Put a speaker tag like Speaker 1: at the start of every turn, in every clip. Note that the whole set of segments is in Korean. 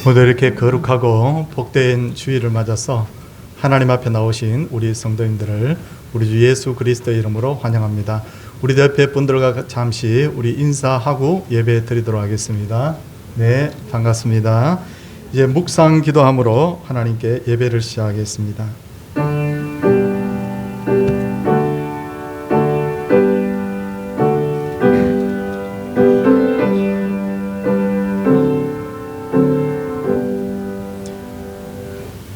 Speaker 1: 모두 이렇게 거룩하고 복된 주일을 맞아서 하나님 앞에 나오신 우리 성도님들을 우리 주 예수 그리스도의 이름으로 환영합니다. 우리 옆에 분들과 잠시 우리 인사하고 예배 드리도록 하겠습니다. 네, 반갑습니다. 이제 묵상 기도함으로 하나님께 예배를 시작하겠습니다.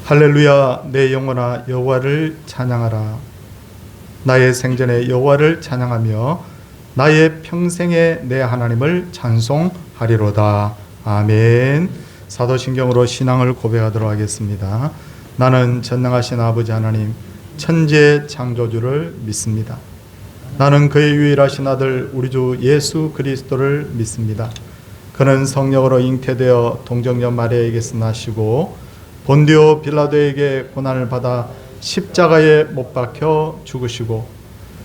Speaker 1: 할렐루야, 내 영혼아 여호와를 찬양하라. 나의 생전에 여호와를 찬양하며 나의 평생에 내 하나님을 찬송하리로다. 아멘. 사도신경으로 신앙을 고백하도록 하겠습니다. 나는 전능하신 아버지 하나님 천지의 창조주를 믿습니다. 나는 그의 유일하신 아들 우리 주 예수 그리스도를 믿습니다. 그는 성령으로 잉태되어 동정녀 마리아에게서 나시고 본디오 빌라도에게 고난을 받아 십자가에 못 박혀 죽으시고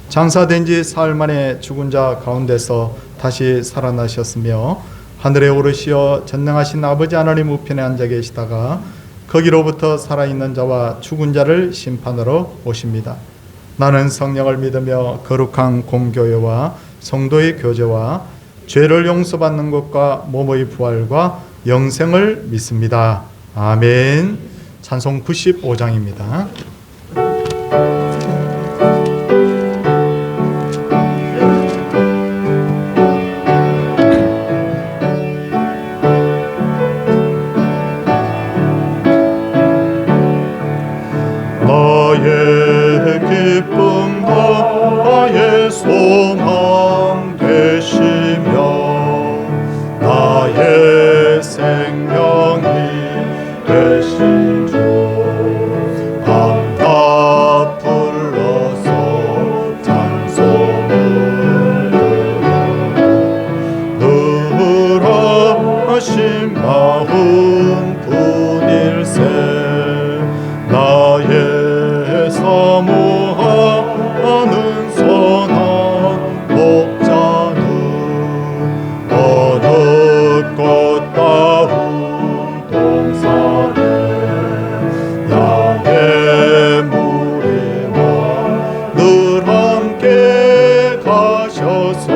Speaker 1: 장사된 지 사흘 만에 죽은 자 가운데서 다시 살아나셨으며 하늘에 오르시어 전능하신 아버지 하나님 우편에 앉아 계시다가 거기로부터 살아있는 자와 죽은 자를 심판하러 오십니다. 나는 성령을 믿으며 거룩한 공교회와 성도의 교제와 죄를 용서받는 것과 몸의 부활과 영생을 믿습니다. 아멘. 찬송 95장입니다. 나의 기쁨과 나의 소망 되시며 나의 생명이 되신 주 밤낮 불러서 찬송을 늘 하신 마음 분일세 나의 사모하는 선한 목자는 어느 꽃다운 양의 무리와 늘 함께 가셔서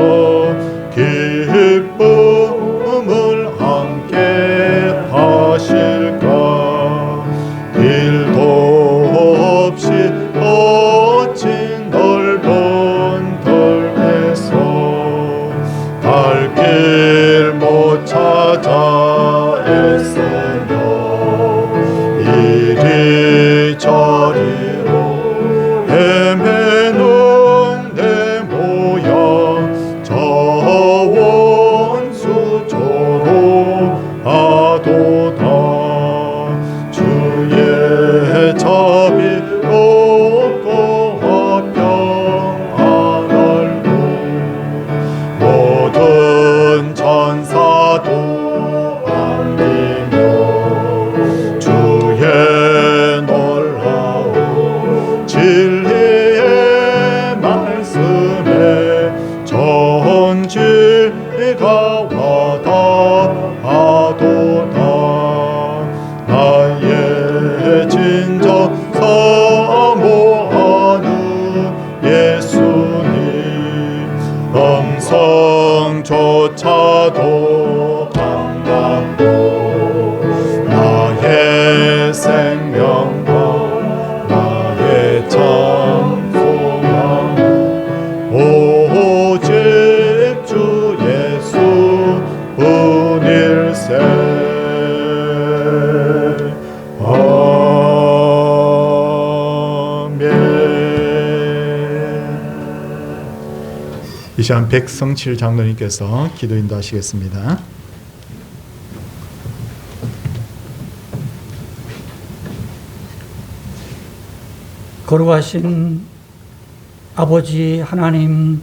Speaker 1: 기쁨을 함께 하실까. 길도 없이 멋진 넓은 들에서 갈 길 못 찾아 애쓰며 이리저리로 헤매는 내 모양 저 원수조로 하도다. 주의 자비롭고 화평한 얼굴 모든 천사도 안기며 주의 놀라운 진리의 말씀에 전지가 와닿아도다. 나의 진정 사모하는 예수님 음성조차도 반갑고 나의 생명과 나의 참 소망 오직 주 예수 뿐일세. 이 시간 백성칠 장로님께서 기도 인도하시겠습니다.
Speaker 2: 거룩하신 아버지 하나님,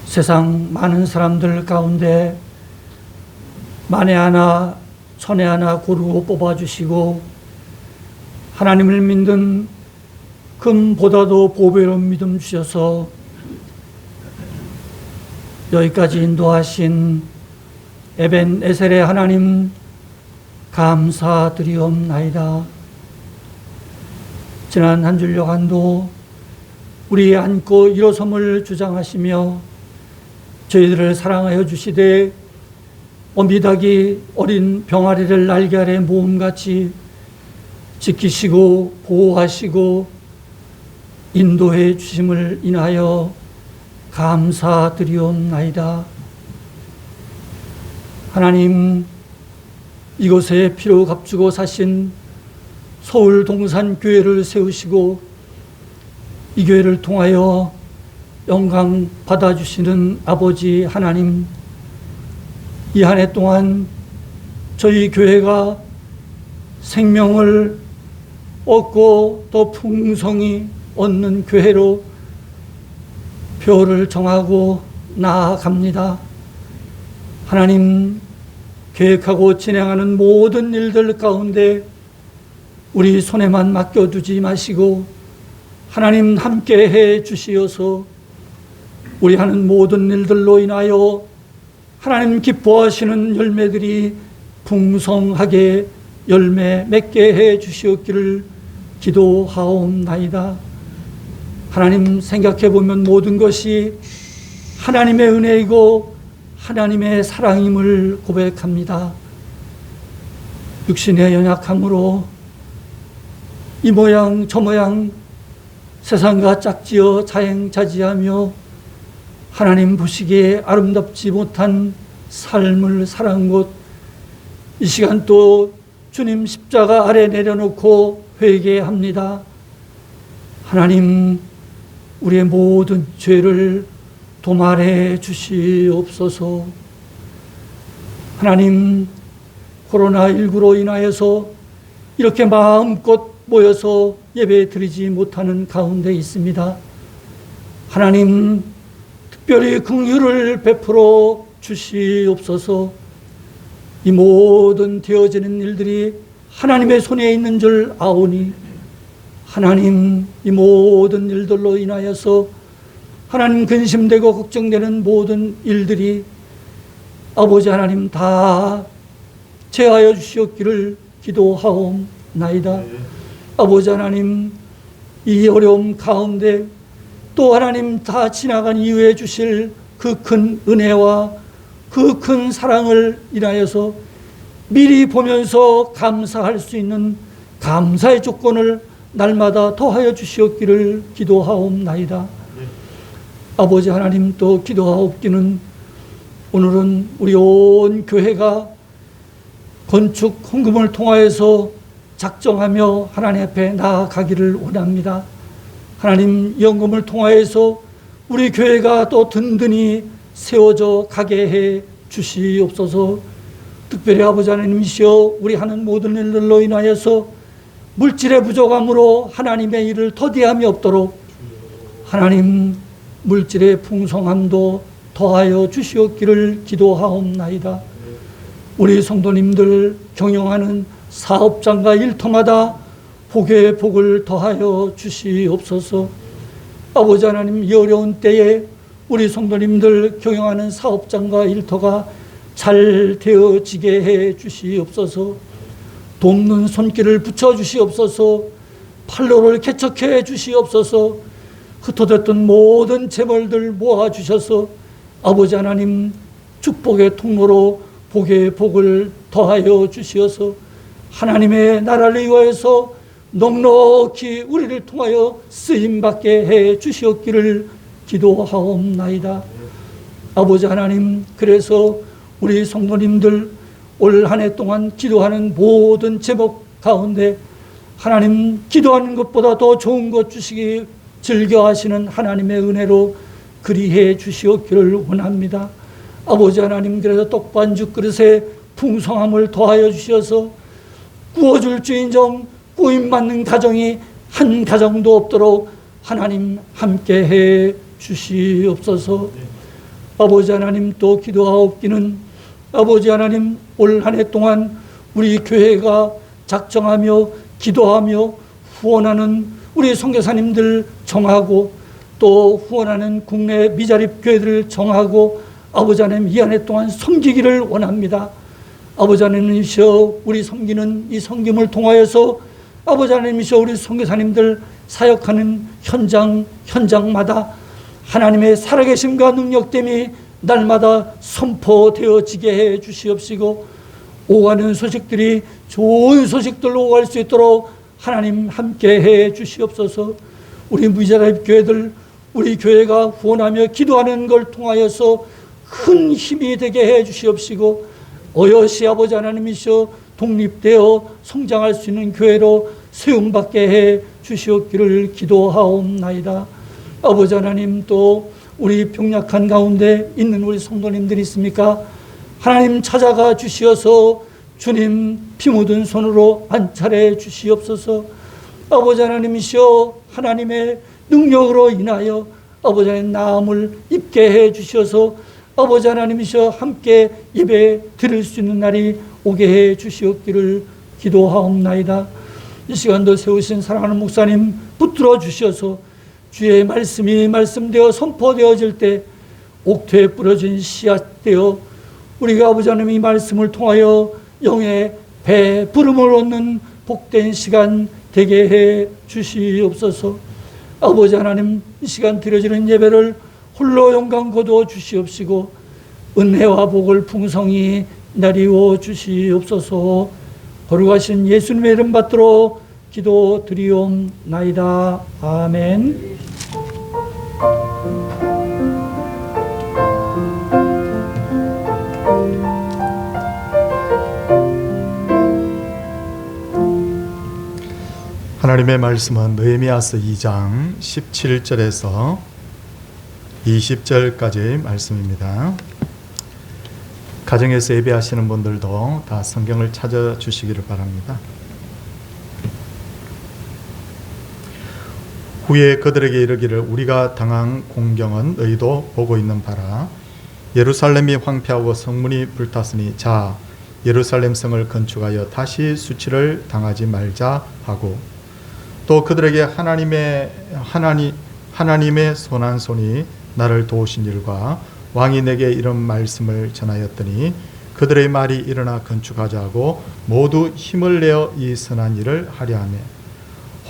Speaker 2: 세상 많은 사람들 가운데 만에 하나 천에 하나 고르고 뽑아주시고 하나님을 믿는 금보다도 보배로운 믿음 주셔서 여기까지 인도하신 에벤 에셀의 하나님 감사드리옵나이다. 지난 한 주일여간도 우리 안고 일어섬을 주장하시며 저희들을 사랑하여 주시되 어미닭이 어린 병아리를 날개 아래 모음같이 지키시고 보호하시고 인도해 주심을 인하여 감사드리옵나이다. 하나님, 이곳에 피로 값주고 사신 서울 동산 교회를 세우시고 이 교회를 통하여 영광 받아주시는 아버지 하나님, 이 한 해 동안 저희 교회가 생명을 얻고 또 풍성히 얻는 교회로 표를 정하고 나아갑니다. 하나님, 계획하고 진행하는 모든 일들 가운데 우리 손에만 맡겨두지 마시고 하나님 함께 해 주시어서 우리 하는 모든 일들로 인하여 하나님 기뻐하시는 열매들이 풍성하게 열매 맺게 해 주시옵기를 기도하옵나이다. 하나님, 생각해 보면 모든 것이 하나님의 은혜이고 하나님의 사랑임을 고백합니다. 육신의 연약함으로 이 모양 저 모양 세상과 짝지어 자행자지하며 하나님 보시기에 아름답지 못한 삶을 살아온 곳, 이 시간 또 주님 십자가 아래 내려놓고 회개합니다. 하나님, 우리의 모든 죄를 도말해 주시옵소서. 하나님, 코로나19로 인하여서 이렇게 마음껏 모여서 예배 드리지 못하는 가운데 있습니다. 하나님, 특별히 긍휼을 베풀어 주시옵소서. 이 모든 되어지는 일들이 하나님의 손에 있는 줄 아오니 하나님, 이 모든 일들로 인하여서 하나님 근심되고 걱정되는 모든 일들이 아버지 하나님 다 제하여 주시옵기를 기도하옵나이다. 아버지 하나님, 이 어려움 가운데 또 하나님 다 지나간 이후에 주실 그 큰 은혜와 그 큰 사랑을 인하여서 미리 보면서 감사할 수 있는 감사의 조건을 날마다 더하여 주시옵기를 기도하옵나이다. 아버지 하나님, 또 기도하옵기는 오늘은 우리 온 교회가 건축 헌금을 통하여서 작정하며 하나님 앞에 나아가기를 원합니다. 하나님, 이 헌금을 통하여서 우리 교회가 또 든든히 세워져 가게 해 주시옵소서. 특별히 아버지 하나님이시여, 우리 하는 모든 일들로 인하여서 물질의 부족함으로 하나님의 일을 더디함이 없도록 하나님 물질의 풍성함도 더하여 주시옵기를 기도하옵나이다. 우리 성도님들 경영하는 사업장과 일터마다 복의 복을 더하여 주시옵소서. 아버지 하나님, 이 어려운 때에 우리 성도님들 경영하는 사업장과 일터가 잘 되어지게 해 주시옵소서. 돕는 손길을 붙여 주시옵소서. 팔로를 개척해 주시옵소서. 흩어졌던 모든 재물들 모아 주셔서 아버지 하나님 축복의 통로로 복의 복을 더하여 주시어서 하나님의 나라를 위하여서 넉넉히 우리를 통하여 쓰임받게 해 주시옵기를 기도하옵나이다. 아버지 하나님, 그래서 우리 성도님들 올 한 해 동안 기도하는 모든 제목 가운데 하나님, 기도하는 것보다 더 좋은 것 주시기 즐겨하시는 하나님의 은혜로 그리해 주시옵기를 원합니다. 아버지 하나님, 그래서 떡반죽 그릇에 풍성함을 더하여 주셔서 구워줄 주인정 구임받는 가정이 한 가정도 없도록 하나님 함께 해 주시옵소서. 아버지 하나님, 또 기도하옵기는 아버지 하나님, 올 한 해 동안 우리 교회가 작정하며 기도하며 후원하는 우리 선교사님들 정하고 또 후원하는 국내 미자립 교회들을 정하고 아버지 하나님, 이 한 해 동안 섬기기를 원합니다. 아버지 하나님이시여, 우리 섬기는 이 섬김을 통하여서 아버지 하나님이시여, 우리 선교사님들 사역하는 현장마다 하나님의 살아계심과 능력됨이 날마다 선포되어지게 해 주시옵시고, 오가는 소식들이 좋은 소식들로 오갈 수 있도록 하나님 함께 해 주시옵소서. 우리 무자립교회들, 우리 교회가 후원하며 기도하는 걸 통하여서 큰 힘이 되게 해 주시옵시고, 어여시 아버지 하나님이시여, 독립되어 성장할 수 있는 교회로 세움받게 해 주시옵기를 기도하옵나이다. 아버지 하나님, 또 우리 병약한 가운데 있는 우리 성도님들이 있습니까? 하나님 찾아가 주시어서 주님 피 묻은 손으로 안찰해 주시옵소서. 아버지 하나님이시여, 하나님의 능력으로 인하여 아버지 하나님 나음을 입게 해 주셔서 아버지 하나님이시여, 함께 예배 드릴 수 있는 날이 오게 해 주시옵기를 기도하옵나이다. 이 시간도 세우신 사랑하는 목사님 붙들어 주셔서 주의 말씀이 말씀되어 선포되어질 때 옥토에 뿌려진 씨앗되어 우리가 아버지 하나님 이 말씀을 통하여 영의 배부름을 얻는 복된 시간 되게 해 주시옵소서. 아버지 하나님, 이 시간 드려지는 예배를 홀로 영광 거두어 주시옵시고 은혜와 복을 풍성히 나리워 주시옵소서. 거룩하신 예수님의 이름 받들어 기도드리옵나이다. 아멘.
Speaker 1: 하나님의 말씀은 느헤미야서 2장 17절에서 20절까지 말씀입니다. 가정에서 예배하시는 분들도 다 성경을 찾아주시기를 바랍니다. 후에 그들에게 이르기를 우리가 당한 공경은 너희도 보고 있는 바라. 예루살렘이 황폐하고 성문이 불탔으니 자 예루살렘 성을 건축하여 다시 수치를 당하지 말자 하고, 또 그들에게 하나님의 손한 손이 나를 도우신 일과 왕이 내게 이런 말씀을 전하였더니 그들의 말이 일어나 건축하자 하고 모두 힘을 내어 이 선한 일을 하려 하매,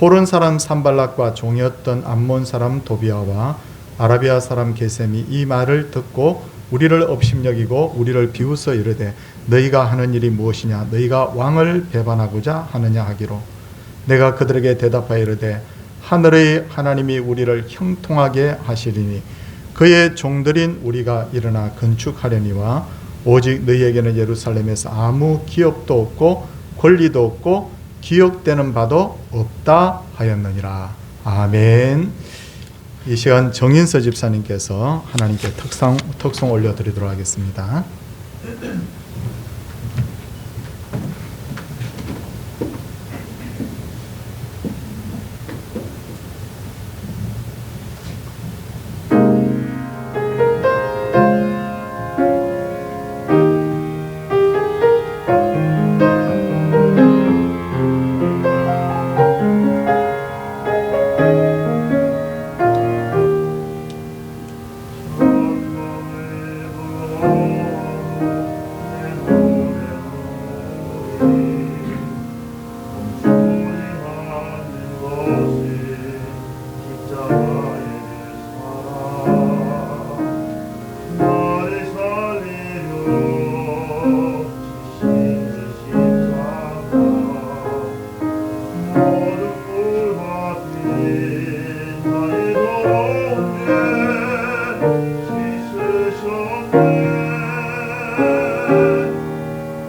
Speaker 1: 호른 사람 산발락과 종이었던 암몬 사람 도비아와 아라비아 사람 게셈이 이 말을 듣고 우리를 업심여기고 우리를 비웃어 이르되 너희가 하는 일이 무엇이냐, 너희가 왕을 배반하고자 하느냐 하기로, 내가 그들에게 대답하여 이르되 하늘의 하나님이 우리를 형통하게 하시리니 그의 종들인 우리가 일어나 건축하려니와 오직 너희에게는 예루살렘에서 아무 기업도 없고 권리도 없고 기억되는 바도 없다 하였느니라. 아멘. 이 시간 정인서 집사님께서 하나님께 특송 올려드리도록 하겠습니다.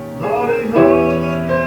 Speaker 3: 나를 향한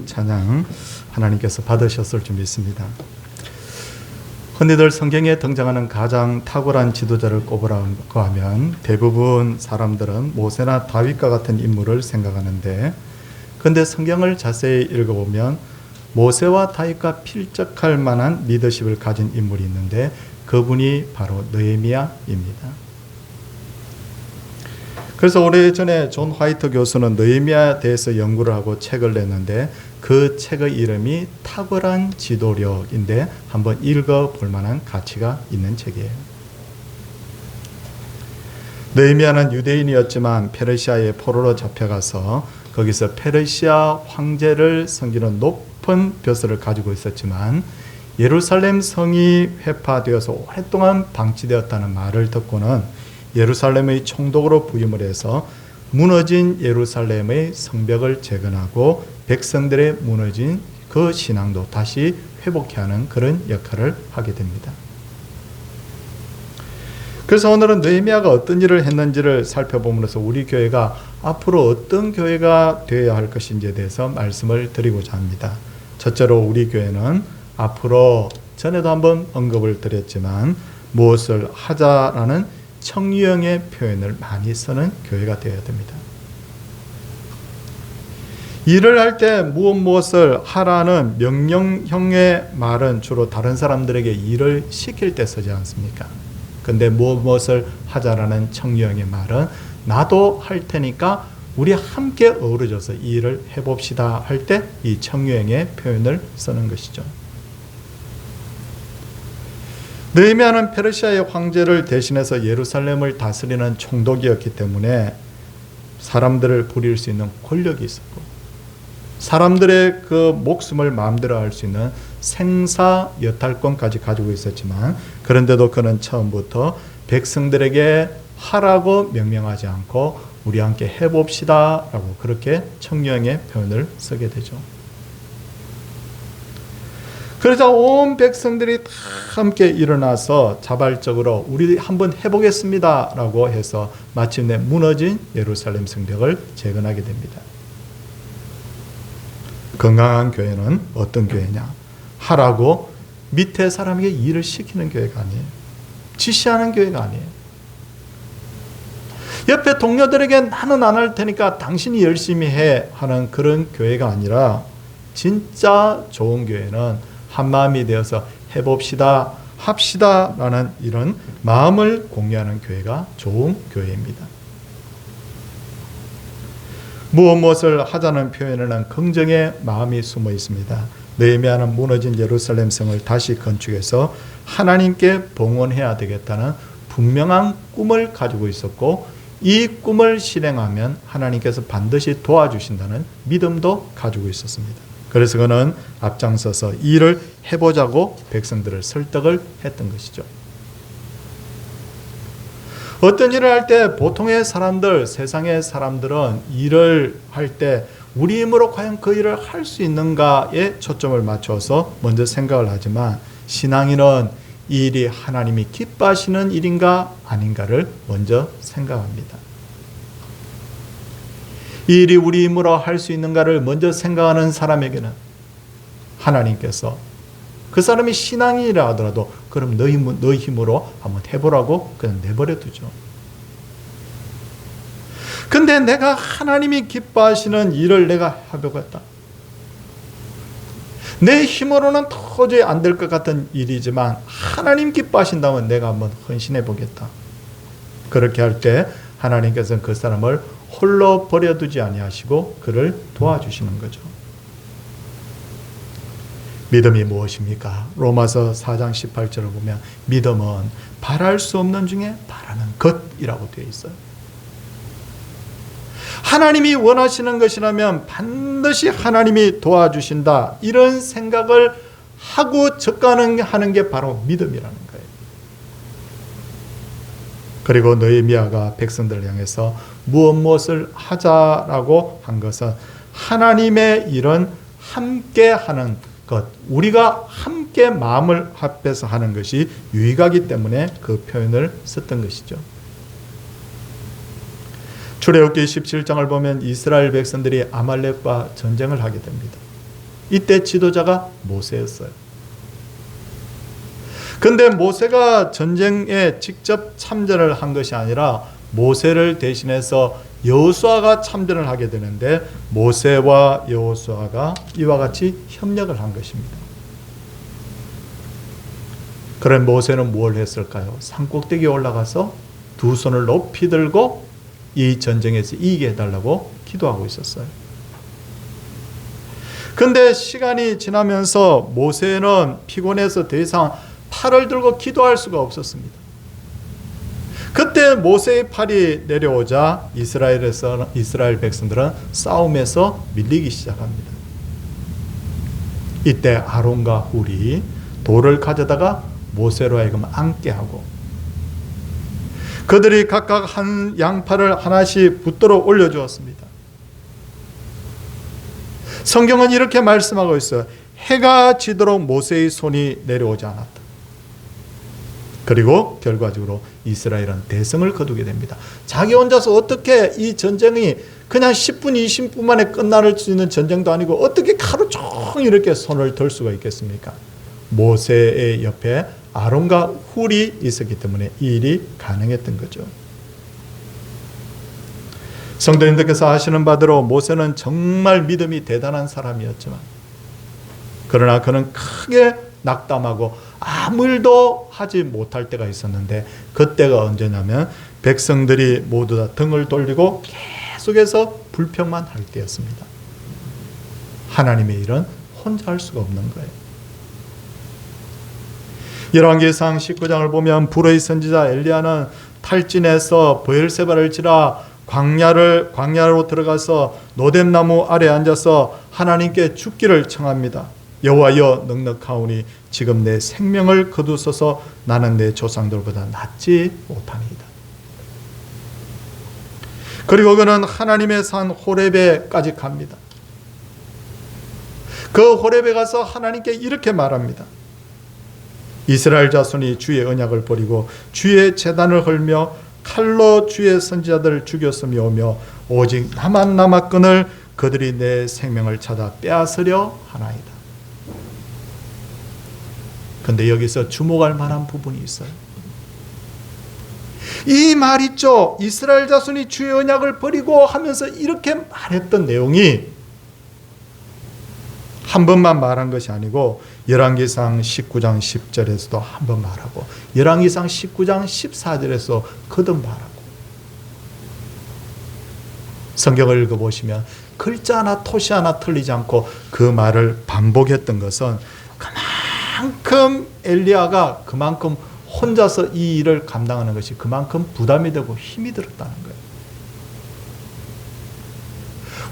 Speaker 1: 찬양 하나님께서 받으셨을 줄 믿습니다. 흔히들 성경에 등장하는 가장 탁월한 지도자를 꼽으라고 하면 대부분 사람들은 모세나 다윗과 같은 인물을 생각하는데, 그런데 성경을 자세히 읽어보면 모세와 다윗과 필적할 만한 리더십을 가진 인물이 있는데 그분이 바로 느헤미야입니다. 그래서 오래전에 존 화이트 교수는 느헤미야에 대해서 연구를 하고 책을 냈는데 그 책의 이름이 탁월한 지도력인데 한번 읽어볼 만한 가치가 있는 책이에요. 느헤미야는 유대인이었지만 페르시아의 포로로 잡혀가서 거기서 페르시아 황제를 섬기는 높은 벼슬을 가지고 있었지만 예루살렘 성이 회파되어서 오랫동안 방치되었다는 말을 듣고는 예루살렘의 총독으로 부임을 해서 무너진 예루살렘의 성벽을 재건하고 백성들의 무너진 그 신앙도 다시 회복해 하는 그런 역할을 하게 됩니다. 그래서 오늘은 느헤미야가 어떤 일을 했는지를 살펴보면서 우리 교회가 앞으로 어떤 교회가 되어야 할 것인지에 대해서 말씀을 드리고자 합니다. 첫째로 우리 교회는 앞으로 전에도 한번 언급을 드렸지만 무엇을 하자라는 청유형의 표현을 많이 쓰는 교회가 되어야 됩니다. 일을 할 때 무엇을 하라는 명령형의 말은 주로 다른 사람들에게 일을 시킬 때 쓰지 않습니까? 근데 무엇을 하자라는 청유형의 말은 나도 할 테니까 우리 함께 어우러져서 이 일을 해봅시다 할 때 이 청유형의 표현을 쓰는 것이죠. 느헤미야는 페르시아의 황제를 대신해서 예루살렘을 다스리는 총독이었기 때문에 사람들을 부릴 수 있는 권력이 있었고 사람들의 그 목숨을 마음대로 할 수 있는 생사 여탈권까지 가지고 있었지만 그런데도 그는 처음부터 백성들에게 하라고 명령하지 않고 우리 함께 해봅시다 라고 그렇게 청유형의 표현을 쓰게 되죠. 그러자 온 백성들이 다 함께 일어나서 자발적으로 우리 한번 해보겠습니다 라고 해서 마침내 무너진 예루살렘 성벽을 재건하게 됩니다. 건강한 교회는 어떤 교회냐? 하라고 밑에 사람에게 일을 시키는 교회가 아니에요. 지시하는 교회가 아니에요. 옆에 동료들에게 나는 안 할 테니까 당신이 열심히 해 하는 그런 교회가 아니라 진짜 좋은 교회는 한마음이 되어서 해봅시다, 합시다 라는 이런 마음을 공유하는 교회가 좋은 교회입니다. 무엇을 하자는 표현에는 긍정의 마음이 숨어 있습니다. 느헤미야는 무너진 예루살렘 성을 다시 건축해서 하나님께 봉헌해야 되겠다는 분명한 꿈을 가지고 있었고 이 꿈을 실행하면 하나님께서 반드시 도와주신다는 믿음도 가지고 있었습니다. 그래서 그는 앞장서서 이 일을 해보자고 백성들을 설득을 했던 것이죠. 어떤 일을 할 때 보통의 사람들, 세상의 사람들은 일을 할 때 우리 힘으로 과연 그 일을 할 수 있는가에 초점을 맞춰서 먼저 생각을 하지만 신앙인은 이 일이 하나님이 기뻐하시는 일인가 아닌가를 먼저 생각합니다. 이 일이 우리 힘으로 할 수 있는가를 먼저 생각하는 사람에게는 하나님께서 그 사람이 신앙인이라 하더라도 그럼 너희 힘으로 한번 해보라고 그냥 내버려 두죠. 근데 내가 하나님이 기뻐하시는 일을 내가 해보겠다. 내 힘으로는 도저히 안 될 것 같은 일이지만 하나님 기뻐하신다면 내가 한번 헌신해 보겠다. 그렇게 할 때 하나님께서는 그 사람을 홀로 버려두지 아니하시고 그를 도와주시는 거죠. 믿음이 무엇입니까? 로마서 4장 18절을 보면 믿음은 바랄 수 없는 중에 바라는 것이라고 되어 있어요. 하나님이 원하시는 것이라면 반드시 하나님이 도와주신다. 이런 생각을 하고 접근하는 게 바로 믿음이라는 거예요. 그리고 느헤미야가 백성들을 향해서 무엇을 하자라고 한 것은 하나님의 일은 함께 하는 것, 우리가 함께 마음을 합해서 하는 것이 유익하기 때문에 그 표현을 썼던 것이죠. 출애굽기 17장을 보면 이스라엘 백성들이 아말렉과 전쟁을 하게 됩니다. 이때 지도자가 모세였어요. 근데 모세가 전쟁에 직접 참전을 한 것이 아니라 모세를 대신해서 여호수아가 참전을 하게 되는데 모세와 여호수아가 이와 같이 협력을 한 것입니다. 그런 모세는 뭘 했을까요? 산꼭대기에 올라가서 두 손을 높이 들고 이 전쟁에서 이기게 해달라고 기도하고 있었어요. 근데 시간이 지나면서 모세는 피곤해서 더 이상 팔을 들고 기도할 수가 없었습니다. 그때 모세의 팔이 내려오자 이스라엘 백성들은 싸움에서 밀리기 시작합니다. 이때 아론과 훌이 돌을 가져다가 모세로 하여금 앉게 하고 그들이 각각 한 양팔을 하나씩 붙들어 올려주었습니다. 성경은 이렇게 말씀하고 있어요. 해가 지도록 모세의 손이 내려오지 않았다. 그리고 결과적으로 이스라엘은 대승을 거두게 됩니다. 자기 혼자서 어떻게 이 전쟁이 그냥 10분, 20분 만에 끝날 수 있는 전쟁도 아니고 어떻게 하루 종일 이렇게 손을 들 수가 있겠습니까? 모세의 옆에 아론과 훌이 있었기 때문에 이 일이 가능했던 거죠. 성도님들께서 아시는 바대로 모세는 정말 믿음이 대단한 사람이었지만 그러나 그는 크게 낙담하고 아무 일도 하지 못할 때가 있었는데 그때가 언제냐면 백성들이 모두 다 등을 돌리고 계속해서 불평만 할 때였습니다. 하나님의 일은 혼자 할 수가 없는 거예요. 열왕기상 19장을 보면 불의 선지자 엘리야는 탈진해서 브엘세바를 지나 광야로 들어가서 노뎀나무 아래 앉아서 하나님께 죽기를 청합니다. 여호와여 넉넉하오니 지금 내 생명을 거두소서 나는 내 조상들보다 낫지 못하니이다. 그리고 그는 하나님의 산 호렙에까지 갑니다. 그 호렙에 가서 하나님께 이렇게 말합니다. 이스라엘 자손이 주의 언약을 버리고 주의 제단을 헐며 칼로 주의 선지자들을 죽였으며 오직 나만 남았거늘 그들이 내 생명을 찾아 빼앗으려 하나이다. 근데 여기서 주목할 만한 부분이 있어요. 이 말 있죠. 이스라엘 자손이 주의 언약을 버리고 하면서 이렇게 말했던 내용이 한 번만 말한 것이 아니고 열왕기상 19장 10절에서도 한 번 말하고 열왕기상 19장 14절에서 거듭 말하고 성경을 읽어보시면 글자 하나 토시 하나 틀리지 않고 그 말을 반복했던 것은 그만큼 엘리야가 그만큼 혼자서 이 일을 감당하는 것이 그만큼 부담이 되고 힘이 들었다는 거예요.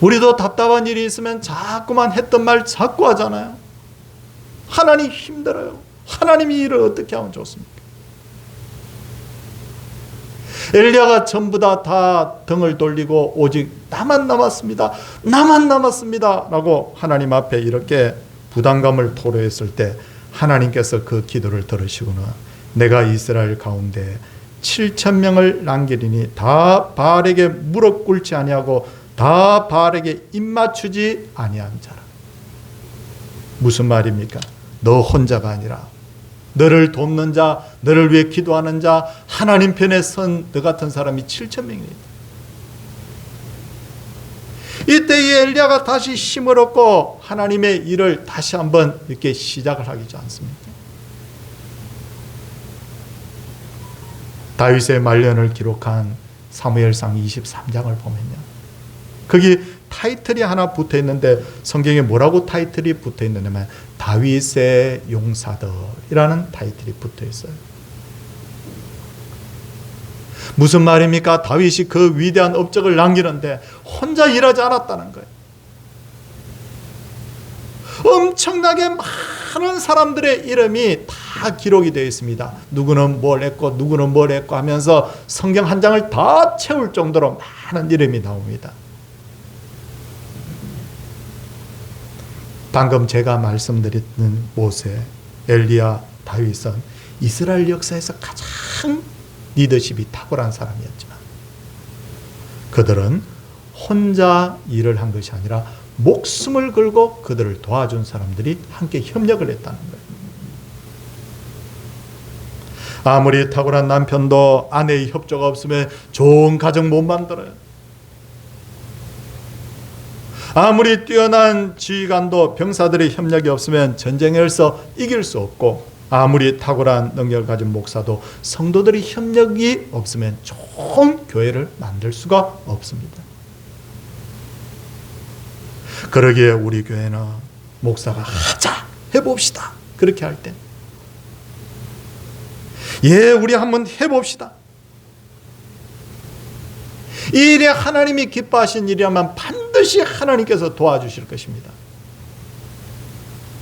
Speaker 1: 우리도 답답한 일이 있으면 자꾸만 했던 말 자꾸 하잖아요. 하나님 힘들어요. 하나님이 일을 어떻게 하면 좋습니까? 엘리야가 전부 다 등을 돌리고 오직 나만 남았습니다. 나만 남았습니다. 라고 하나님 앞에 이렇게 부담감을 토로했을 때 하나님께서 그 기도를 들으시고는 내가 이스라엘 가운데 7,000명을 남기리니 다 바알에게 무릎 꿇지 아니하고 다 바알에게 입맞추지 아니한 자라. 무슨 말입니까? 너 혼자가 아니라 너를 돕는 자, 너를 위해 기도하는 자, 하나님 편에 선 너 같은 사람이 7,000명이다. 이때 이 엘리야가 다시 힘을 얻고 하나님의 일을 다시 한번 이렇게 시작을 하지 않습니까? 다윗의 말년을 기록한 사무엘상 23장을 보면요, 거기 타이틀이 하나 붙어 있는데 성경에 뭐라고 타이틀이 붙어 있느냐면 다윗의 용사들이라는 타이틀이 붙어 있어요. 무슨 말입니까? 다윗이 그 위대한 업적을 남기는데 혼자 일하지 않았다는 거예요. 엄청나게 많은 사람들의 이름이 다 기록이 되어 있습니다. 누구는 뭘 했고 누구는 뭘 했고 하면서 성경 한 장을 다 채울 정도로 많은 이름이 나옵니다. 방금 제가 말씀드린 모세, 엘리야, 다윗은 이스라엘 역사에서 가장 리더십이 탁월한 사람이었지만 그들은 혼자 일을 한 것이 아니라 목숨을 걸고 그들을 도와준 사람들이 함께 협력을 했다는 거예요. 아무리 탁월한 남편도 아내의 협조가 없으면 좋은 가정 못 만들어요. 아무리 뛰어난 지휘관도 병사들의 협력이 없으면 전쟁에서 이길 수 없고, 아무리 탁월한 능력을 가진 목사도 성도들의 협력이 없으면 좋은 교회를 만들 수가 없습니다. 그러기에 우리 교회는 목사가 하자, 해봅시다, 그렇게 할 때, 예, 우리 한번 해봅시다. 이 일에 하나님이 기뻐하신 일이라면 반드시 하나님께서 도와주실 것입니다.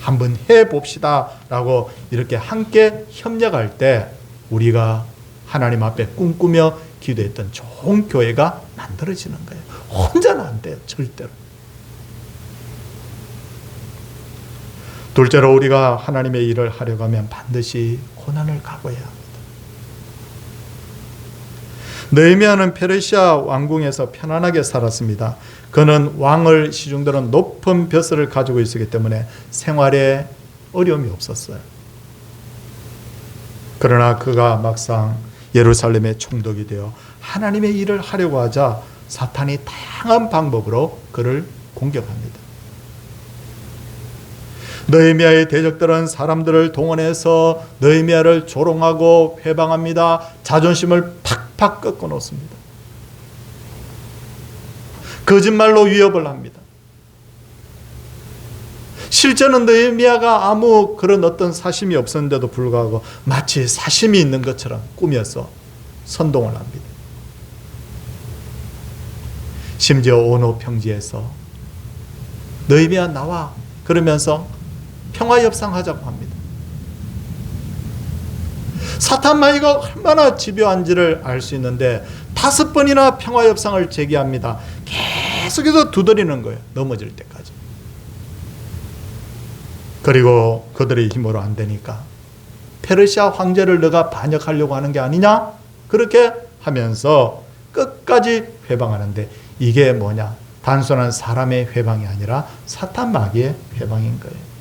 Speaker 1: 한번 해봅시다 라고 이렇게 함께 협력할 때 우리가 하나님 앞에 꿈꾸며 기도했던 좋은 교회가 만들어지는 거예요. 혼자는 안 돼요, 절대로. 둘째로, 우리가 하나님의 일을 하려고 하면 반드시 고난을 각오해야 합니다. 느헤미야는 페르시아 왕궁에서 편안하게 살았습니다. 그는 왕을 시중들은 높은 벼슬을 가지고 있었기 때문에 생활에 어려움이 없었어요. 그러나 그가 막상 예루살렘에 총독이 되어 하나님의 일을 하려고 하자 사탄이 다양한 방법으로 그를 공격합니다. 느헤미야의 대적들은 사람들을 동원해서 느헤미야를 조롱하고 회방합니다. 자존심을 팍팍 꺾어 놓습니다. 거짓말로 위협을 합니다. 실제는 느헤미야가 아무 그런 어떤 사심이 없었는데도 불구하고 마치 사심이 있는 것처럼 꾸며서 선동을 합니다. 심지어 오노 평지에서 느헤미야 나와 그러면서 평화협상하자고 합니다. 사탄만 이거 얼마나 집요한지를 알 수 있는데 5번이나 평화협상을 제기합니다. 계속해서 두드리는 거예요. 넘어질 때까지. 그리고 그들의 힘으로 안 되니까 페르시아 황제를 너가 반역하려고 하는 게 아니냐? 그렇게 하면서 끝까지 회방하는데, 이게 뭐냐? 단순한 사람의 회방이 아니라 사탄 마귀의 회방인 거예요.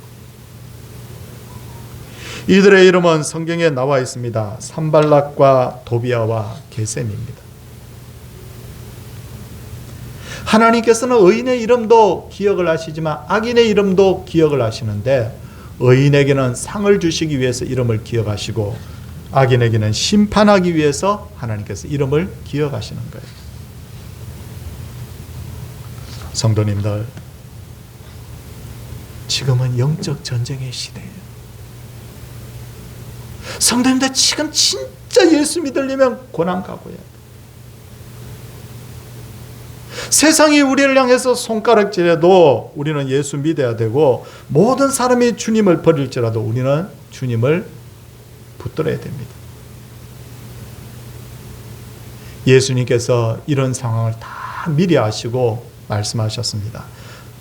Speaker 1: 이들의 이름은 성경에 나와 있습니다. 산발락과 도비아와 게셈입니다. 하나님께서는 의인의 이름도 기억을 하시지만 악인의 이름도 기억을 하시는데, 의인에게는 상을 주시기 위해서 이름을 기억하시고 악인에게는 심판하기 위해서 하나님께서 이름을 기억하시는 거예요. 성도님들, 지금은 영적 전쟁의 시대예요. 성도님들, 지금 진짜 예수 믿으려면 고난 각오해야 돼요. 세상이 우리를 향해서 손가락질해도 우리는 예수 믿어야 되고, 모든 사람이 주님을 버릴지라도 우리는 주님을 붙들어야 됩니다. 예수님께서 이런 상황을 다 미리 아시고 말씀하셨습니다.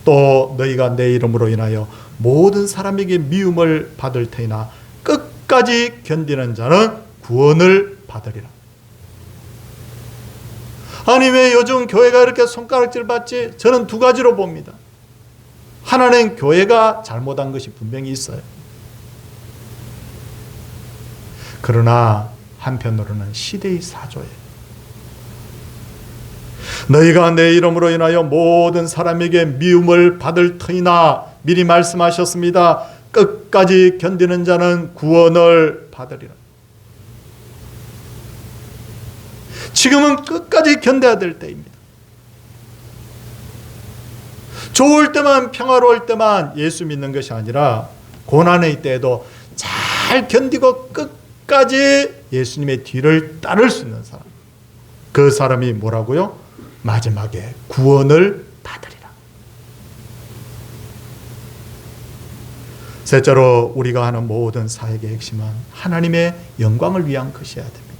Speaker 1: 또 너희가 내 이름으로 인하여 모든 사람에게 미움을 받을 터이나 끝까지 견디는 자는 구원을 받으리라. 아니, 왜 요즘 교회가 이렇게 손가락질 받지? 저는 두 가지로 봅니다. 하나는 교회가 잘못한 것이 분명히 있어요. 그러나 한편으로는 시대의 사조예요. 너희가 내 이름으로 인하여 모든 사람에게 미움을 받을 터이나 미리 말씀하셨습니다. 끝까지 견디는 자는 구원을 받으리라. 지금은 끝까지 견뎌야 될 때입니다. 좋을 때만, 평화로울 때만 예수 믿는 것이 아니라 고난의 때에도 잘 견디고 끝까지 예수님의 뒤를 따를 수 있는 사람, 그 사람이 뭐라고요? 마지막에 구원을 받으리라. 셋째로, 우리가 하는 모든 사역의 핵심은 하나님의 영광을 위한 것이어야 됩니다.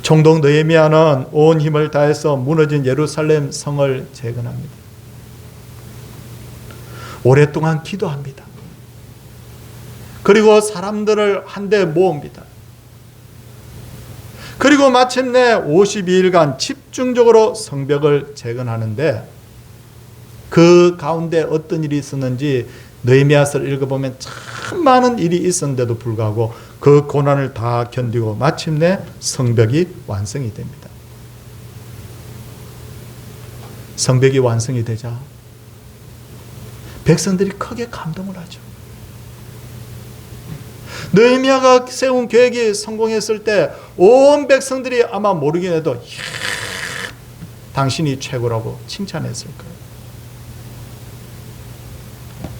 Speaker 1: 총독 느헤미야는 온 힘을 다해서 무너진 예루살렘 성을 재건합니다. 오랫동안 기도합니다. 그리고 사람들을 한데 모읍니다. 그리고 마침내 52일간 집중적으로 성벽을 재건하는데 그 가운데 어떤 일이 있었는지 느헤미야서를 읽어보면 참 많은 일이 있었는데도 불구하고 그 고난을 다 견디고 마침내 성벽이 완성이 됩니다. 성벽이 완성이 되자 백성들이 크게 감동을 하죠. 느헤미야가 세운 계획이 성공했을 때 온 백성들이 아마 모르긴 해도 이야, 당신이 최고라고 칭찬했을 거예요.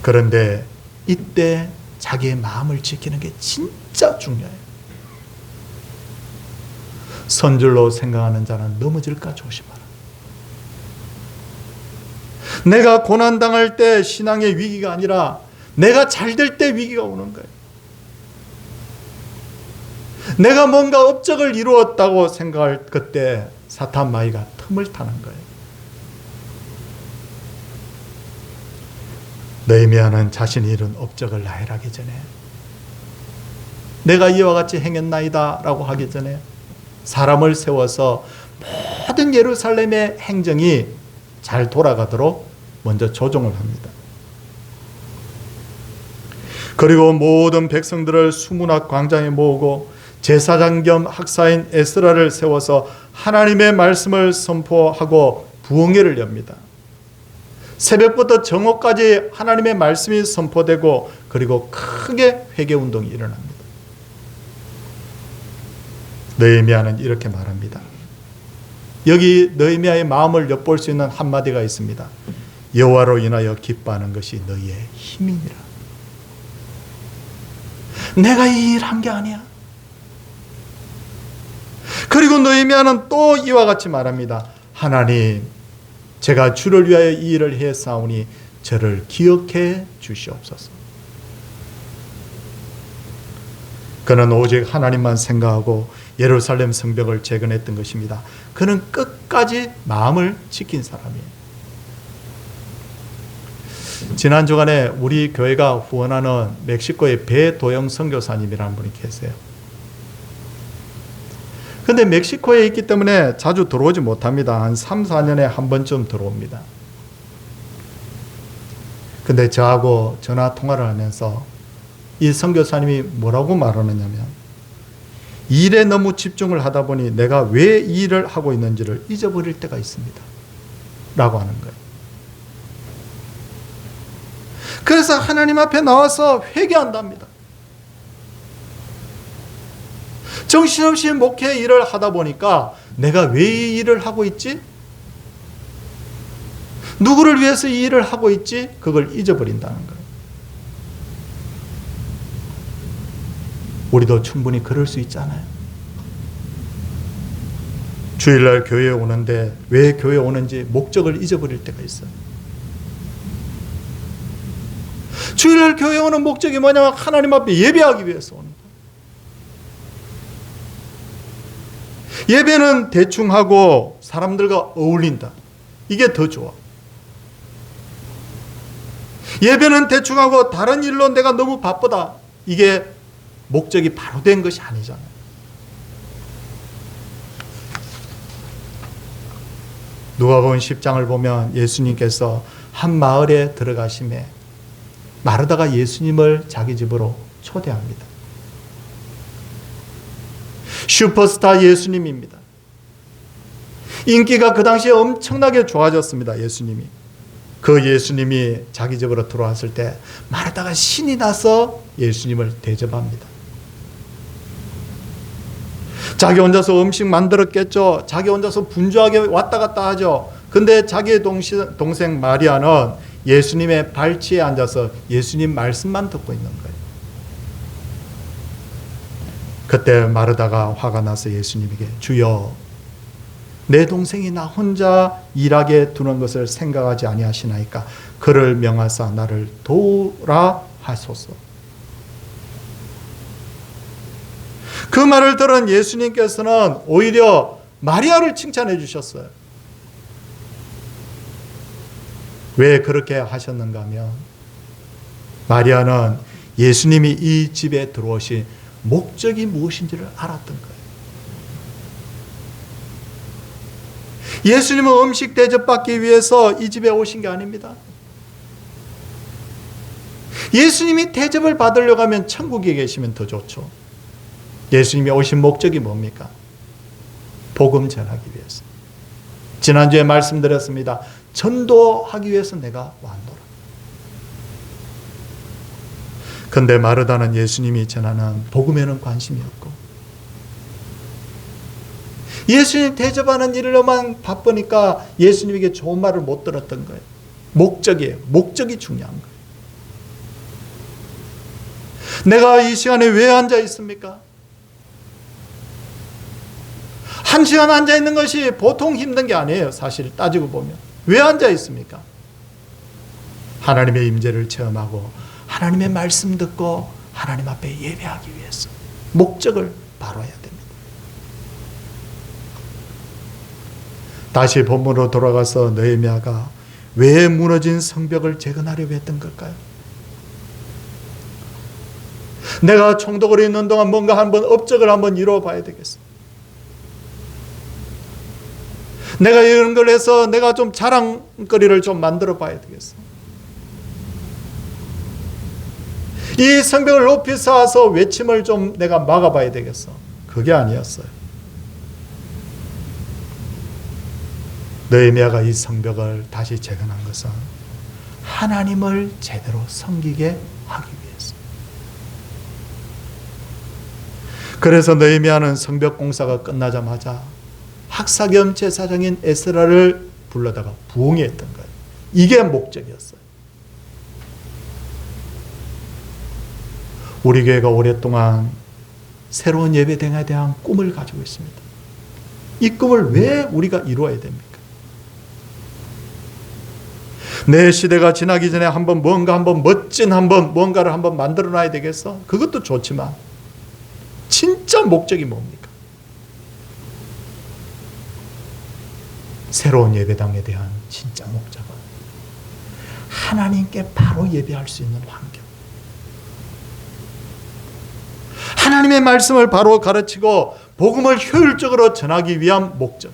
Speaker 1: 그런데 이때 자기의 마음을 지키는 게 진짜 중요해요. 선줄로 생각하는 자는 넘어질까 조심하라. 내가 고난당할 때 신앙의 위기가 아니라 내가 잘 될 때 위기가 오는 거예요. 내가 뭔가 업적을 이루었다고 생각할 그때 사탄 마귀가 틈을 타는 거예요. 느헤미야는 자신이 이룬 업적을 나열하기 전에 내가 이와 같이 행했나이다 라고 하기 전에 사람을 세워서 모든 예루살렘의 행정이 잘 돌아가도록 먼저 조정을 합니다. 그리고 모든 백성들을 수문학 광장에 모으고 제사장 겸 학사인 에스라를 세워서 하나님의 말씀을 선포하고 부흥회를 엽니다. 새벽부터 정오까지 하나님의 말씀이 선포되고 그리고 크게 회개운동이 일어납니다. 느헤미야는 이렇게 말합니다. 여기 느헤미야의 마음을 엿볼 수 있는 한마디가 있습니다. 여호와로 인하여 기뻐하는 것이 너희의 힘이니라. 내가 이 일 한 게 아니야. 그리고 느헤미야는 또 이와 같이 말합니다. 하나님, 제가 주를 위하여 이 일을 했사오니 저를 기억해 주시옵소서. 그는 오직 하나님만 생각하고 예루살렘 성벽을 재건했던 것입니다. 그는 끝까지 마음을 지킨 사람이에요. 지난 주간에 우리 교회가 후원하는 멕시코의 배도영 선교사님이라는 분이 계세요. 근데 멕시코에 있기 때문에 자주 들어오지 못합니다. 한 3, 4년에 한 번쯤 들어옵니다. 근데 저하고 전화 통화를 하면서 이 선교사님이 뭐라고 말하느냐면 일에 너무 집중을 하다 보니 내가 왜 이 일을 하고 있는지를 잊어버릴 때가 있습니다. 라고 하는 거예요. 그래서 하나님 앞에 나와서 회개한답니다. 정신없이 목회 일을 하다 보니까 내가 왜 이 일을 하고 있지? 누구를 위해서 이 일을 하고 있지? 그걸 잊어버린다는 거예요. 우리도 충분히 그럴 수 있잖아요. 주일날 교회에 오는데 왜 교회에 오는지 목적을 잊어버릴 때가 있어요. 주일날 교회에 오는 목적이 뭐냐면 하나님 앞에 예배하기 위해서 오는 거예요. 예배는 대충 하고 사람들과 어울린다. 이게 더 좋아. 예배는 대충 하고 다른 일로 내가 너무 바쁘다. 이게 목적이 바로 된 것이 아니잖아요. 누가복음 10장을 보면 예수님께서 한 마을에 들어가심에 마르다가 예수님을 자기 집으로 초대합니다. 슈퍼스타 예수님입니다. 인기가 그 당시에 엄청나게 좋아졌습니다. 예수님이. 그 예수님이 자기 집으로 들어왔을 때 마르다가 신이 나서 예수님을 대접합니다. 자기 혼자서 음식 만들었겠죠. 자기 혼자서 분주하게 왔다 갔다 하죠. 근데 자기의 동생 마리아는 예수님의 발치에 앉아서 예수님 말씀만 듣고 있는 거예요. 그때 마르다가 화가 나서 예수님에게 주여 내 동생이 나 혼자 일하게 두는 것을 생각하지 아니하시나이까 그를 명하사 나를 도우라 하소서. 그 말을 들은 예수님께서는 오히려 마리아를 칭찬해 주셨어요. 왜 그렇게 하셨는가 하면 마리아는 예수님이 이 집에 들어오신 목적이 무엇인지를 알았던 거예요. 예수님은 음식 대접받기 위해서 이 집에 오신 게 아닙니다. 예수님이 대접을 받으려고 하면 천국에 계시면 더 좋죠. 예수님이 오신 목적이 뭡니까? 복음 전하기 위해서. 지난주에 말씀드렸습니다. 전도하기 위해서 내가 왔노라. 그런데 마르다는 예수님이 전하는 복음에는 관심이 없고 예수님 대접하는 일로만 바쁘니까 예수님에게 좋은 말을 못 들었던 거예요. 목적이에요. 목적이 중요한 거예요. 내가 이 시간에 왜 앉아 있습니까? 한 시간 앉아 있는 것이 보통 힘든 게 아니에요. 사실 따지고 보면. 왜 앉아 있습니까? 하나님의 임재를 체험하고 하나님의 말씀 듣고 하나님 앞에 예배하기 위해서 목적을 바로야 됩니다. 다시 본문으로 돌아가서 느헤미야가 왜 무너진 성벽을 재건하려고 했던 걸까요? 내가 총독으로 있는 동안 뭔가 한번 업적을 한번 이루어 봐야 되겠어. 내가 이런 걸 해서 내가 좀 자랑거리를 좀 만들어 봐야 되겠어. 이 성벽을 높이 쌓아서 외침을 좀 내가 막아봐야 되겠어. 그게 아니었어요. 느헤미야가 이 성벽을 다시 재건한 것은 하나님을 제대로 섬기게 하기 위해서. 그래서 느헤미야는 성벽 공사가 끝나자마자 학사 겸 제사장인 에스라를 불러다가 부흥했던 거예요. 이게 목적이었어요. 우리 교회가 오랫동안 새로운 예배당에 대한 꿈을 가지고 있습니다. 이 꿈을 왜 우리가 이루어야 됩니까? 내 시대가 지나기 전에 한번 멋진 뭔가를 한번 만들어 놔야 되겠어? 그것도 좋지만 진짜 목적이 뭡니까? 새로운 예배당에 대한 진짜 목적은 하나님께 바로 예배할 수 있는 환경. 하나님의 말씀을 바로 가르치고 복음을 효율적으로 전하기 위한 목적.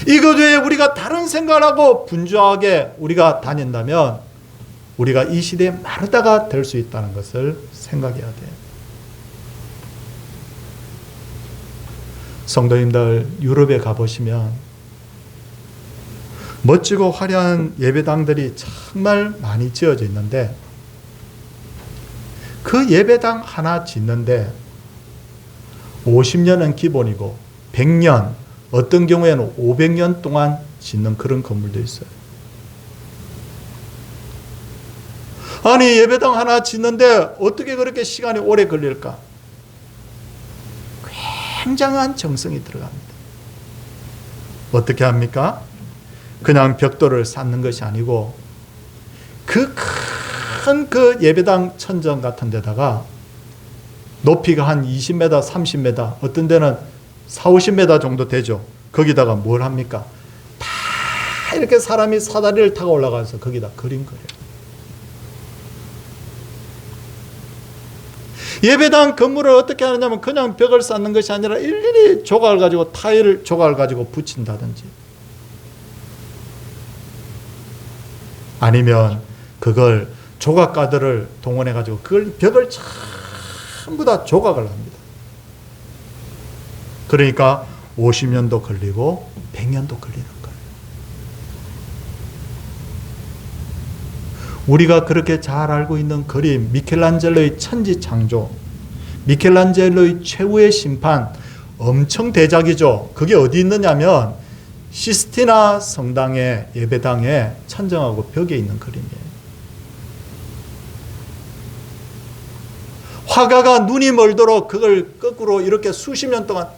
Speaker 1: 이것 외에 우리가 다른 생각을 하고 분주하게 우리가 다닌다면 우리가 이 시대에 마르다가 될 수 있다는 것을 생각해야 돼요. 성도님들, 유럽에 가보시면 멋지고 화려한 예배당들이 정말 많이 지어져 있는데 그 예배당 하나 짓는데 50년은 기본이고 100년, 어떤 경우에는 500년 동안 짓는 그런 건물도 있어요. 아니, 예배당 하나 짓는데 어떻게 그렇게 시간이 오래 걸릴까? 굉장한 정성이 들어갑니다. 어떻게 합니까? 그냥 벽돌을 쌓는 것이 아니고 그 큰 그 예배당 천정 같은 데다가 높이가 한 20m, 30m, 어떤 데는 40, 50m 정도 되죠. 거기다가 뭘 합니까? 다 이렇게 사람이 사다리를 타고 올라가서 거기다 그린 거예요. 예배당 건물을 어떻게 하느냐면 그냥 벽을 쌓는 것이 아니라 일일이 조각을 가지고 타일 조각을 가지고 붙인다든지 아니면 그걸 조각가들을 동원해 가지고 그걸 벽을 전부 다 조각을 합니다. 그러니까 50년도 걸리고 100년도 걸리는 거예요. 우리가 그렇게 잘 알고 있는 그림, 미켈란젤로의 천지창조, 미켈란젤로의 최후의 심판, 엄청 대작이죠. 그게 어디 있느냐면 시스티나 성당의 예배당에 천정하고 벽에 있는 그림이에요. 화가가 눈이 멀도록 그걸 거꾸로 이렇게 수십 년 동안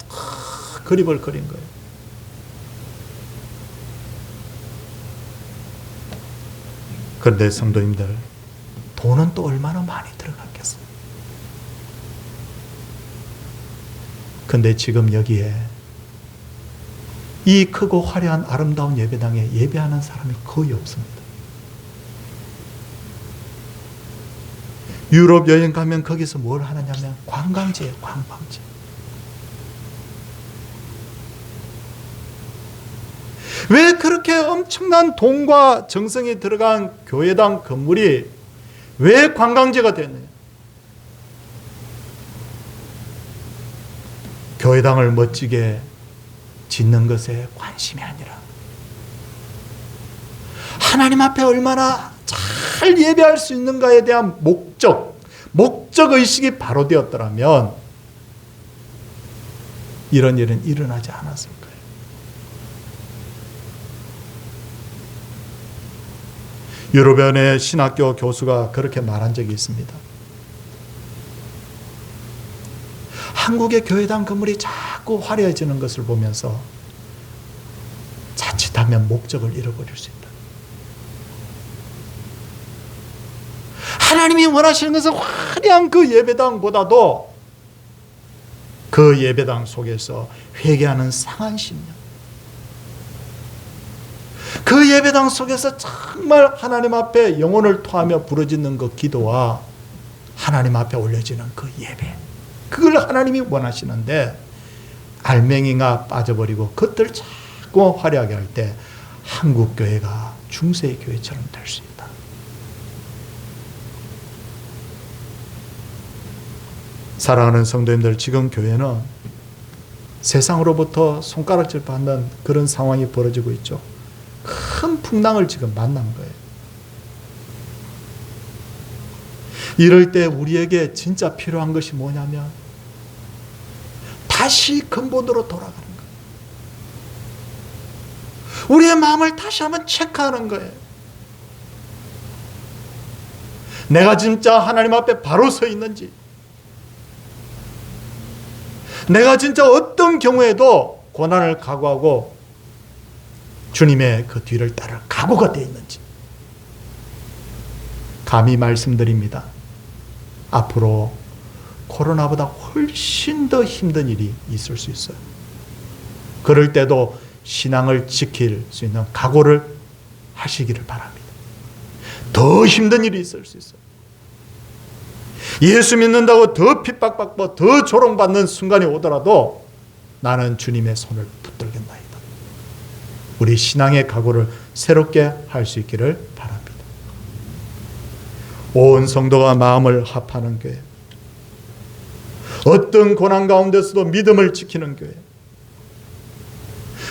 Speaker 1: 그림을 그린 거예요. 그런데 성도님들, 돈은 또 얼마나 많이 들어갔겠어요. 그런데 지금 여기에 이 크고 화려한 아름다운 예배당에 예배하는 사람이 거의 없습니다. 유럽 여행 가면 거기서 뭘 하느냐면 관광지예요, 관광지. 왜 그렇게 엄청난 돈과 정성이 들어간 교회당 건물이 왜 관광지가 됐느냐? 교회당을 멋지게 짓는 것에 관심이 아니라 하나님 앞에 얼마나 잘 예배할 수 있는가에 대한 목적의식이 바로 되었더라면 이런 일은 일어나지 않았을 거예요. 유럽연의 신학교 교수가 그렇게 말한 적이 있습니다. 한국의 교회당 건물이 자꾸 화려해지는 것을 보면서 자칫하면 목적을 잃어버릴 수 있다. 하나님이 원하시는 것은 화려한 그 예배당보다도 그 예배당 속에서 회개하는 상한 심령, 그 예배당 속에서 정말 하나님 앞에 영혼을 토하며 부르짖는 그 기도와 하나님 앞에 올려지는 그 예배, 그걸 하나님이 원하시는데 알맹이가 빠져버리고 그것들 자꾸 화려하게 할 때 한국 교회가 중세의 교회처럼 될 수 있다. 사랑하는 성도님들, 지금 교회는 세상으로부터 손가락질 받는 그런 상황이 벌어지고 있죠. 큰 풍랑을 지금 만난 거예요. 이럴 때 우리에게 진짜 필요한 것이 뭐냐면 다시 근본으로 돌아가는 거예요. 우리의 마음을 다시 한번 체크하는 거예요. 내가 진짜 하나님 앞에 바로 서 있는지, 내가 진짜 어떤 경우에도 고난을 각오하고 주님의 그 뒤를 따를 각오가 되어 있는지. 감히 말씀드립니다. 앞으로 코로나보다 훨씬 더 힘든 일이 있을 수 있어요. 그럴 때도 신앙을 지킬 수 있는 각오를 하시기를 바랍니다. 더 힘든 일이 있을 수 있어요. 예수 믿는다고 더 핍박받고 더 조롱받는 순간이 오더라도 나는 주님의 손을 붙들겠나이다. 우리 신앙의 각오를 새롭게 할 수 있기를 바랍니다. 온 성도가 마음을 합하는 교회, 어떤 고난 가운데서도 믿음을 지키는 교회,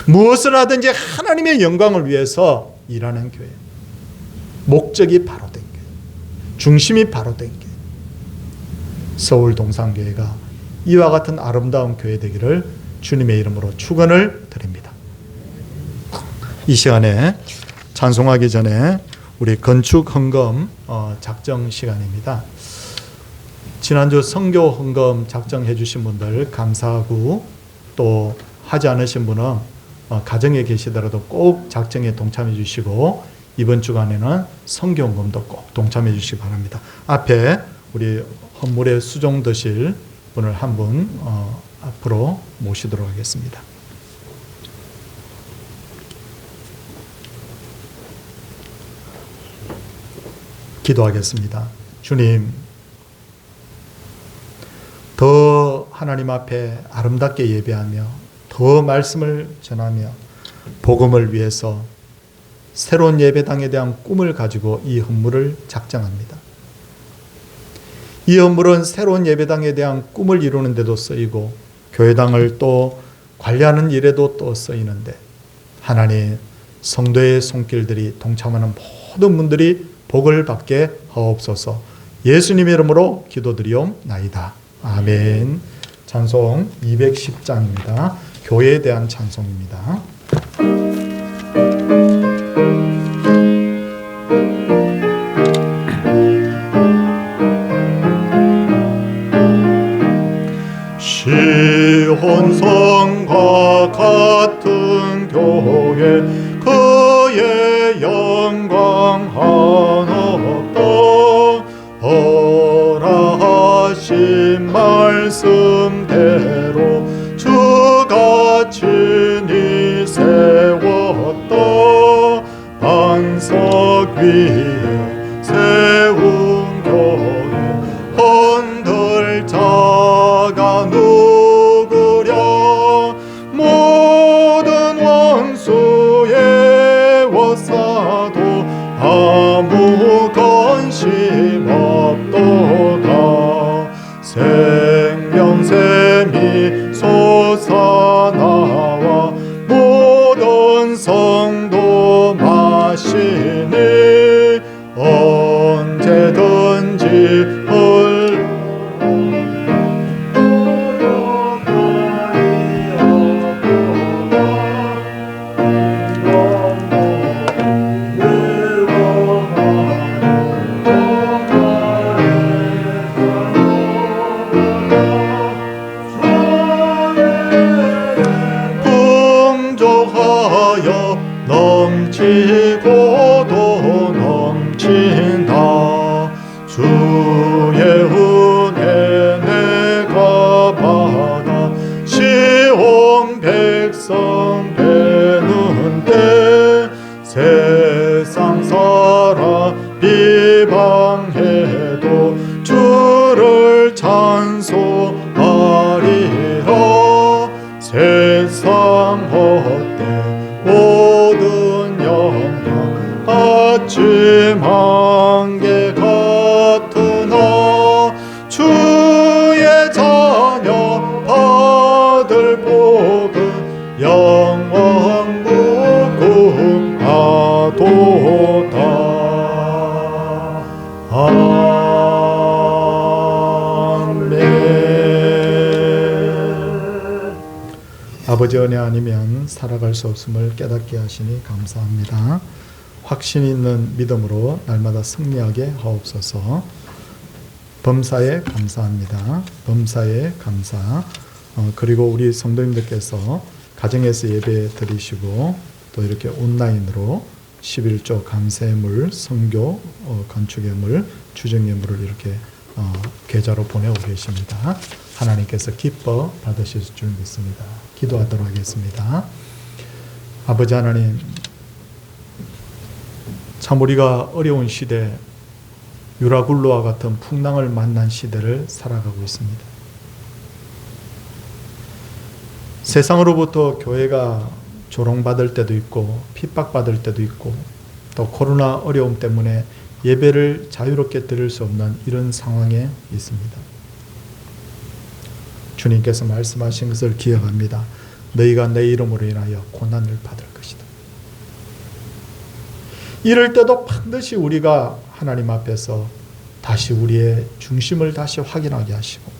Speaker 1: 무엇을 하든지 하나님의 영광을 위해서 일하는 교회, 목적이 바로 된 교회, 중심이 바로 된 교회, 서울 동산교회가 이와 같은 아름다운 교회 되기를 주님의 이름으로 축원을 드립니다. 이 시간에 찬송하기 전에 우리 건축 헌금 작정 시간입니다. 지난주 선교 헌금 작정해 주신 분들 감사하고, 또 하지 않으신 분은 가정에 계시더라도 꼭 작정에 동참해 주시고, 이번 주간에는 선교 헌금도 꼭 동참해 주시기 바랍니다. 앞에 우리 헌물에 수종 드실 분을 한 분 앞으로 모시도록 하겠습니다. 기도하겠습니다. 주님, 더 하나님 앞에 아름답게 예배하며 더 말씀을 전하며 복음을 위해서 새로운 예배당에 대한 꿈을 가지고 이 헌물을 작정합니다. 이 헌물은 새로운 예배당에 대한 꿈을 이루는 데도 쓰이고 교회당을 또 관리하는 일에도 또 쓰이는데, 하나님, 성도의 손길들이 동참하는 모든 분들이 복을 받게 하옵소서. 예수님의 이름으로 기도드리옵나이다. 아멘. 찬송 210장입니다. 교회에 대한 찬송입니다. 시온성과 같은 교회, 그의 영광 한없다. 허락하신 말씀대로 주가 친히 세웠다. 반석 위에 세운 교회, 흔들 자가 누구랴. 모든 원수의 지고도 넘친다. 주의 은혜 내가 받아 시온 백성 되는데 세상 사람 비방해도 주를 찬송하리라. 세상 헛된 모든 영광 아침 안개 같으나 주의 자녀 받을 복은 영원 무궁하도다. 아버지 은혜 아니면 살아갈 수 없음을 깨닫게 하시니 감사합니다. 확신 있는 믿음으로 날마다 승리하게 하옵소서. 범사에 감사합니다. 범사에 감사. 그리고 우리 성도님들께서 가정에서 예배 드리시고 또 이렇게 온라인으로 11조 감사예물, 선교, 건축예물, 주정예물을 이렇게 계좌로 보내고 계십니다. 하나님께서 기뻐 받으실 줄 믿습니다. 기도하도록 하겠습니다. 아버지 하나님, 참 우리가 어려운 시대, 유라굴로와 같은 풍랑을 만난 시대를 살아가고 있습니다. 세상으로부터 교회가 조롱받을 때도 있고 핍박받을 때도 있고 또 코로나 어려움 때문에 예배를 자유롭게 드릴 수 없는 이런 상황에 있습니다. 주님께서 말씀하신 것을 기억합니다. 너희가 내 이름으로 인하여 고난을 받을 것이다. 이럴 때도 반드시 우리가 하나님 앞에서 다시 우리의 중심을 다시 확인하게 하시고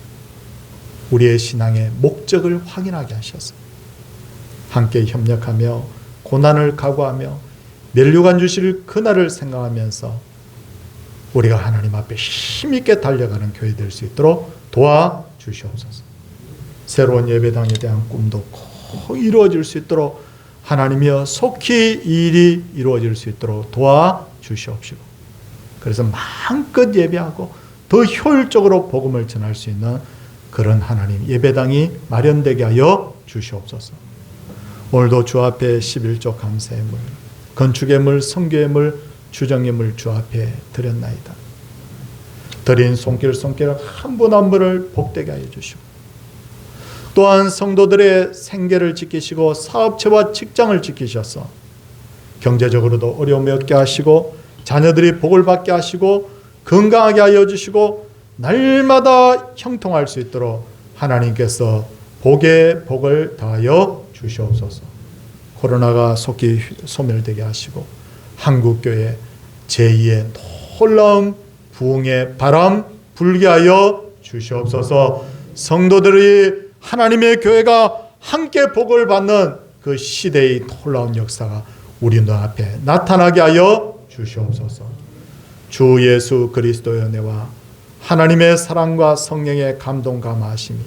Speaker 1: 우리의 신앙의 목적을 확인하게 하셔서 함께 협력하며 고난을 각오하며 면류관 주실 그날을 생각하면서 우리가 하나님 앞에 힘있게 달려가는 교회 될 수 있도록 도와주시옵소서. 새로운 예배당에 대한 꿈도 꼭 이루어질 수 있도록 하나님이여 속히 이 일이 이루어질 수 있도록 도와주시옵시고 그래서 마음껏 예배하고 더 효율적으로 복음을 전할 수 있는 그런 하나님 예배당이 마련되게 하여 주시옵소서. 오늘도 주 앞에 11조 감사예물, 건축예물, 선교예물, 주정예물 주 앞에 드렸나이다. 드린 손길 한 분 한 분을 복되게 하여 주시고 또한 성도들의 생계를 지키시고 사업체와 직장을 지키셔서 경제적으로도 어려움이 없게 하시고 자녀들이 복을 받게 하시고 건강하게 하여 주시고 날마다 형통할 수 있도록 하나님께서 복에 복을 더하여 주시옵소서. 코로나가 속히 소멸되게 하시고 한국교회 제2의 놀라운 부흥의 바람 불게 하여 주시옵소서. 성도들이 하나님의 교회가 함께 복을 받는 그 시대의 놀라운 역사가 우리 눈앞에 나타나게 하여 주시옵소서. 주 예수 그리스도의 은혜와 하나님의 사랑과 성령의 감동 감화하심이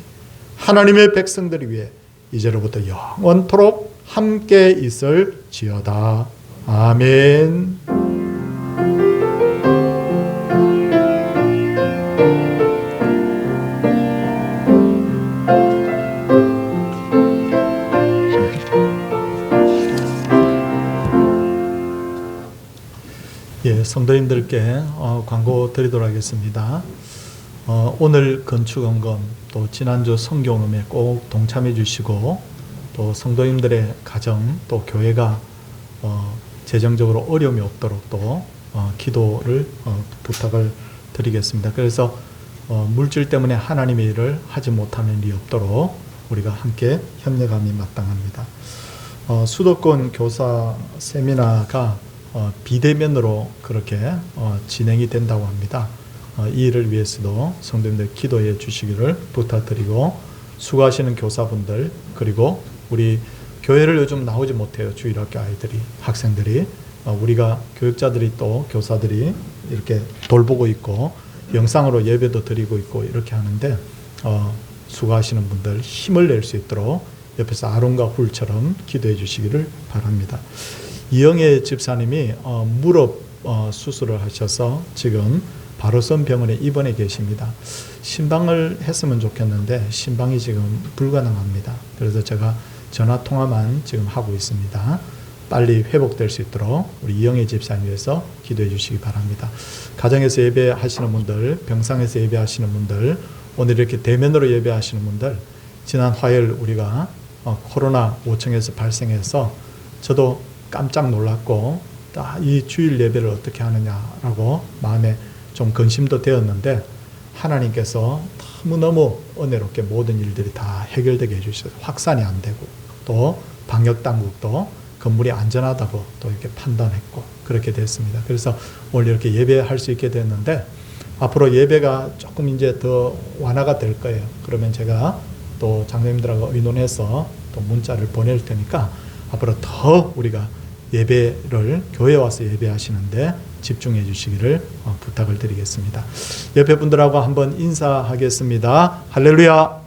Speaker 1: 하나님의 백성들을 위해 이제로부터 영원토록 함께 있을지어다. 아멘. 성도님들께 광고 드리도록 하겠습니다. 오늘 건축원금 또 지난주 성경음에 꼭 동참해 주시고 또 성도님들의 가정 또 교회가 재정적으로 어려움이 없도록 또 기도를 부탁을 드리겠습니다. 그래서 물질 때문에 하나님의 일을 하지 못하는 일이 없도록 우리가 함께 협력함이 마땅합니다. 수도권 교사 세미나가 비대면으로 그렇게 진행이 된다고 합니다. 이 일을 위해서도 성도님들 기도해 주시기를 부탁드리고 수고하시는 교사분들 그리고 우리 교회를 요즘 나오지 못해요. 주일학교 아이들이 학생들이 우리가 교육자들이 또 교사들이 이렇게 돌보고 있고 영상으로 예배도 드리고 있고 이렇게 하는데 수고하시는 분들 힘을 낼 수 있도록 옆에서 아론과 훌처럼 기도해 주시기를 바랍니다. 이영애 집사님이 무릎 수술을 하셔서 지금 바로선 병원에 입원해 계십니다. 신방을 했으면 좋겠는데 신방이 지금 불가능합니다. 그래서 제가 전화 통화만 지금 하고 있습니다. 빨리 회복될 수 있도록 우리 이영애 집사님 위해서 기도해 주시기 바랍니다. 가정에서 예배하시는 분들, 병상에서 예배하시는 분들, 오늘 이렇게 대면으로 예배하시는 분들, 지난 화요일 우리가 코로나 5층에서 발생해서 저도 깜짝 놀랐고 이 주일 예배를 어떻게 하느냐라고 마음에 좀 근심도 되었는데 하나님께서 너무너무 은혜롭게 모든 일들이 다 해결되게 해주셔서 확산이 안 되고 또 방역당국도 건물이 안전하다고 또 이렇게 판단했고 그렇게 됐습니다. 그래서 오늘 이렇게 예배할 수 있게 됐는데 앞으로 예배가 조금 이제 더 완화가 될 거예요. 그러면 제가 또 장로님들하고 의논해서 또 문자를 보낼 테니까 앞으로 더 우리가 예배를 교회에 와서 예배하시는데 집중해 주시기를 부탁을 드리겠습니다. 옆에 분들하고 한번 인사하겠습니다. 할렐루야.